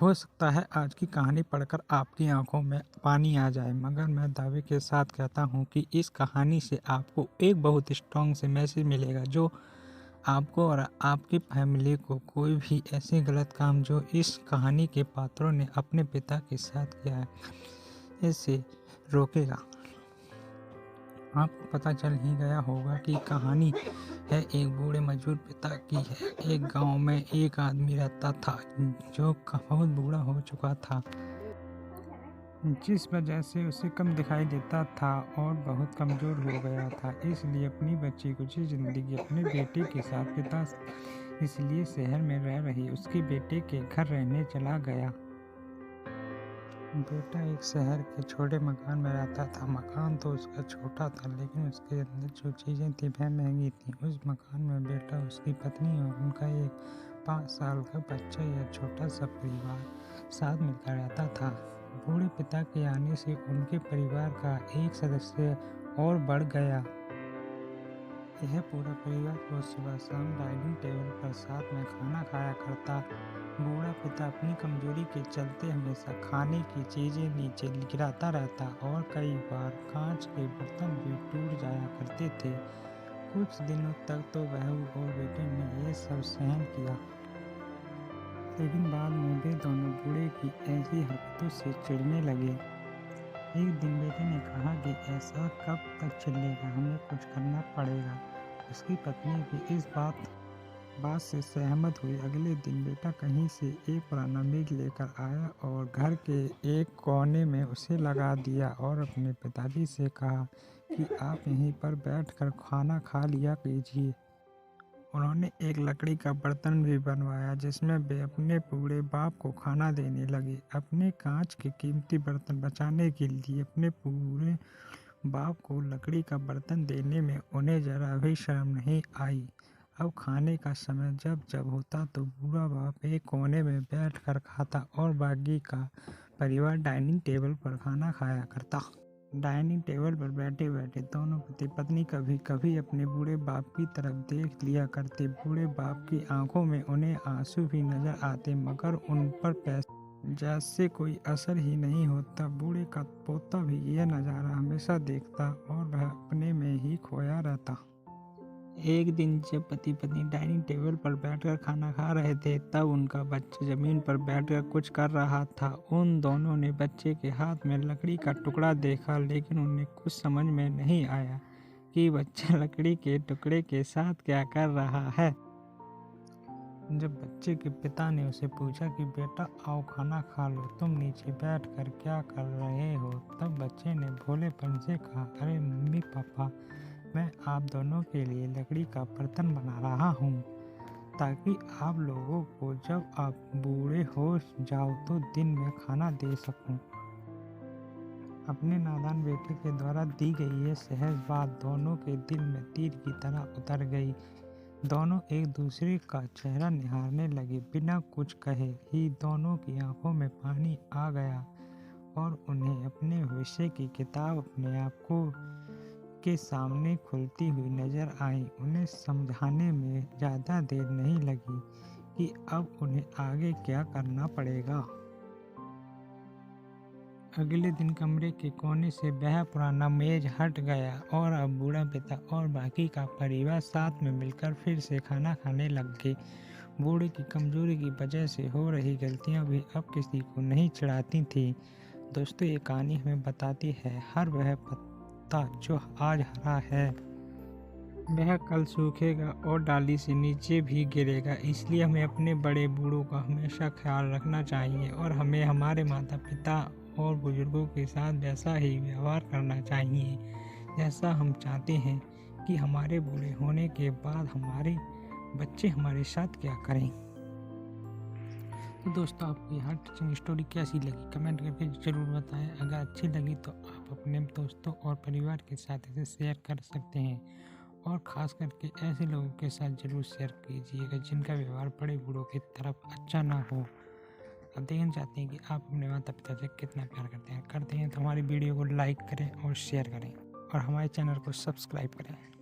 हो सकता है आज की कहानी पढ़कर आपकी आंखों में पानी आ जाए, मगर मैं दावे के साथ कहता हूँ कि इस कहानी से आपको एक बहुत स्ट्रॉन्ग से मैसेज मिलेगा जो आपको और आपकी फैमिली को कोई भी ऐसे गलत काम जो इस कहानी के पात्रों ने अपने पिता के साथ किया है इससे रोकेगा। आपको पता चल ही गया होगा कि कहानी है एक बूढ़े मजदूर पिता की है। एक गांव में एक आदमी रहता था जो बहुत बूढ़ा हो चुका था, जिस वजह से उसे कम दिखाई देता था और बहुत कमज़ोर हो गया था। इसलिए अपनी बच्ची कुछ ज़िंदगी अपने बेटे के साथ बिता इसलिए शहर में रह रही उसके बेटे के घर रहने चला गया। बेटा एक शहर के छोटे मकान में रहता था। मकान तो उसका छोटा था, लेकिन उसके अंदर जो चीज़ें थी वह महंगी थी। उस मकान में बेटा, उसकी पत्नी और उनका एक 5 साल का बच्चा या छोटा सा परिवार साथ मिलकर रहता था। बूढ़े पिता के आने से उनके परिवार का एक सदस्य और बढ़ गया। यह पूरा परिवार रोज सुबह शाम डाइनिंग टेबल पर साथ में खाना खाया करता। बूढ़ा पिता अपनी कमजोरी के चलते हमेशा खाने की चीजें नीचे गिराता रहता और कई बार कांच के बर्तन भी टूट जाया करते थे। कुछ दिनों तक तो बहू और बेटे ने ये सब सहन किया, लेकिन बाद में वे दोनों बूढ़े की ऐसी हरकतों से चिढ़ने लगे। एक दिन बेटे ने कहा कि ऐसा कब तक चलेगा, हमें कुछ करना पड़ेगा। उसकी पत्नी भी इस बात से सहमत हुई। अगले दिन बेटा कहीं से एक पुराना मेज लेकर आया और घर के एक कोने में उसे लगा दिया और अपने पिताजी से कहा कि आप यहीं पर बैठकर खाना खा लिया कीजिए। उन्होंने एक लकड़ी का बर्तन भी बनवाया जिसमें वे अपने बूढ़े बाप को खाना देने लगे। अपने कांच के कीमती बर्तन बचाने के लिए अपने बूढ़े बाप को लकड़ी का बर्तन देने में उन्हें जरा भी शर्म नहीं आई। अब खाने का समय जब होता तो बूढ़ा बाप एक कोने में बैठकर खाता और बाकी का परिवार डाइनिंग टेबल पर खाना खाया करता। डाइनिंग टेबल पर बैठे बैठे दोनों पति पत्नी कभी कभी अपने बूढ़े बाप की तरफ देख लिया करते। बूढ़े बाप की आंखों में उन्हें आंसू भी नजर आते, मगर उन पर जैसे कोई असर ही नहीं होता। बूढ़े का पोता भी यह नज़ारा हमेशा देखता और वह अपने में ही खोया रहता। एक दिन जब पति पत्नी डाइनिंग टेबल पर बैठकर खाना खा रहे थे, तब उनका बच्चा जमीन पर बैठकर कुछ कर रहा था। उन दोनों ने बच्चे के हाथ में लकड़ी का टुकड़ा देखा, लेकिन उन्हें कुछ समझ में नहीं आया कि बच्चा लकड़ी के टुकड़े के साथ क्या कर रहा है। जब बच्चे के पिता ने उसे पूछा कि बेटा आओ खाना खा लो, तुम नीचे बैठकर क्या कर रहे हो, तब बच्चे ने भोलेपन से कहा, अरे मम्मी पापा, मैं आप दोनों के लिए लकड़ी का बर्तन बना रहा हूँ ताकि आप लोगों को जब आप बूढ़े हो जाओ तो दिन में खाना दे सकूं। अपने नादान बेटे के द्वारा दी गई ये सहज बात दोनों के दिल में तीर की तरह उतर गई। दोनों एक दूसरे का चेहरा निहारने लगे। बिना कुछ कहे ही दोनों की आंखों में पानी आ गया और उन्हें अपने भविष्य की किताब अपने आप को के सामने खुलती हुई नजर आई। उन्हें समझाने में ज़्यादा देर नहीं लगी कि अब उन्हें आगे क्या करना पड़ेगा। अगले दिन कमरे के कोने से वह पुराना मेज हट गया और अब बूढ़ा पिता और बाकी का परिवार साथ में मिलकर फिर से खाना खाने लग गए। बूढ़े की कमजोरी की वजह से हो रही गलतियां भी अब किसी को नहीं चिढ़ाती थी। दोस्तों, ये कहानी हमें बताती है हर वह जो आज हरा है वह कल सूखेगा और डाली से नीचे भी गिरेगा। इसलिए हमें अपने बड़े बूढ़ों का हमेशा ख्याल रखना चाहिए और हमें हमारे माता पिता और बुजुर्गों के साथ वैसा ही व्यवहार करना चाहिए जैसा हम चाहते हैं कि हमारे बूढ़े होने के बाद हमारे बच्चे हमारे साथ क्या करें। तो दोस्तों, आपको यह टीचिंग स्टोरी कैसी लगी कमेंट करके ज़रूर बताएं। अगर अच्छी लगी तो आप अपने दोस्तों और परिवार के साथ इसे शेयर कर सकते हैं और ख़ास करके ऐसे लोगों के साथ ज़रूर शेयर कीजिएगा जिनका व्यवहार बड़े बूढ़ों की तरफ अच्छा ना हो। आप देखना चाहते हैं कि आप अपने माता पिता से कितना प्यार करते हैं तो हमारी वीडियो को लाइक करें और शेयर करें और हमारे चैनल को सब्सक्राइब करें।